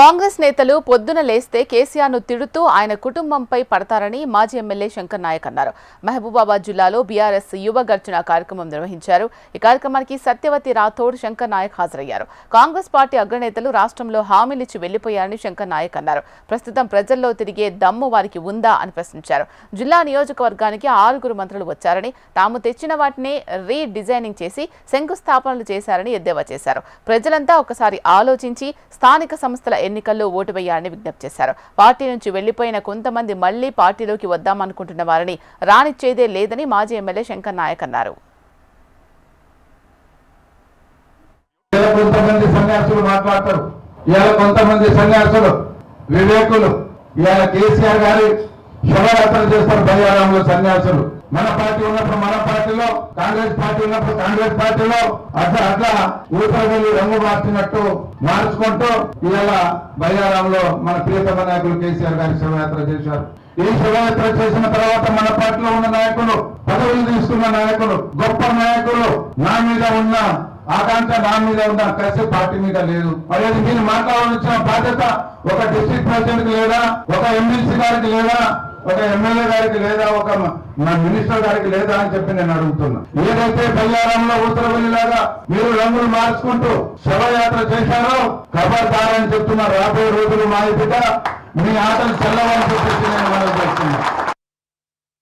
కాంగ్రెస్ నేతలు పొద్దున లేస్తే కేసీఆర్ను తిడుతూ ఆయన కుటుంబంపై పడతారని మాజీ ఎమ్మెల్యే శంకర్ నాయక్ అన్నారు. మహబూబాబాద్ జిల్లాలో బీఆర్ఎస్ యువ గర్జన కార్యక్రమం నిర్వహించారు. ఈ కార్యక్రమానికి సత్యవతి రాథోడ్, శంకర్ నాయక్ హాజరయ్యారు. కాంగ్రెస్ పార్టీ అగ్రనేతలు రాష్ట్రంలో హామీలిచ్చి వెళ్లిపోయారని శంకర్ నాయక్ అన్నారు. ప్రస్తుతం ప్రజల్లో తిరిగే దమ్ము వారికి ఉందా అని ప్రశ్నించారు. జిల్లా నియోజకవర్గానికి 6 మంత్రులు వచ్చారని, తాము తెచ్చిన వాటిని రీడిజైనింగ్ చేసి శంకుస్థాపనలు చేశారని ఎద్దేవా చేశారు. ప్రజలంతా ఒకసారి ఆలోచించి స్థానిక సంస్థల ఎన్నికల్లో ఓటు వేయాలని విజ్ఞప్తి చేశారు. పార్టీ నుంచి వెళ్లిపోయిన కొంతమంది మళ్లీ పార్టీలోకి వద్దామనుకుంటున్న వారిని రానిచ్చేదే లేదని మాజీ ఎమ్మెల్యే శంకర్ నాయక్ అన్నారు. కొంతమంది సన్యాసులు మాట్లాడతారు, ఇవాళ కొంతమంది సన్యాసులు వివేకులు ఇవాళ కేసీఆర్ గారి శోభయాత్ర చేస్తారు. బయ్యారంలో సన్యాసులు మన పార్టీ ఉన్నప్పుడు మన పార్టీలో, కాంగ్రెస్ పార్టీ ఉన్నప్పుడు కాంగ్రెస్ పార్టీలో అట్లా ఊసరవెల్లి రంగు మార్చినట్టు మార్చుకుంటూ ఇవాళ బయ్యారంలో మన ప్రియతమ నాయకులు కేసీఆర్ గారి శోభయాత్ర చేశారు. ఈ శోభయాత్ర చేసిన తర్వాత మన పార్టీలో ఉన్న నాయకులు, పదవులు తీసుకున్న నాయకులు, గొప్ప నాయకులు, నా మీద ఉన్న ఆకాంక్ష, నా మీద ఉన్న కసి పార్టీ మీద లేదు. మరి మీరు మాట్లాడాల్సిన బాధ్యత ఒక డిస్ట్రిక్ట్ ప్రెసిడెంట్ లేదా, ఒక ఎమ్మెల్సీ గారికి లేదా, ఒక ఎమ్మెల్యే గారికి లేదా, ఒక మినిస్టర్ గారికి లేదా అని చెప్పి నేను అడుగుతున్నా. ఏదైతే బయ్యారంలో ఊసరవెల్లిలాగా మీరు రంగులు మార్చుకుంటూ శవయాత్ర చేశారో ఖబర్దారని చెప్తున్నారు. రాబోయే రోజులు మా బిడ్డ మీ ఆటలు చల్లవని చెప్పేసి నేను మనం చేస్తున్నా.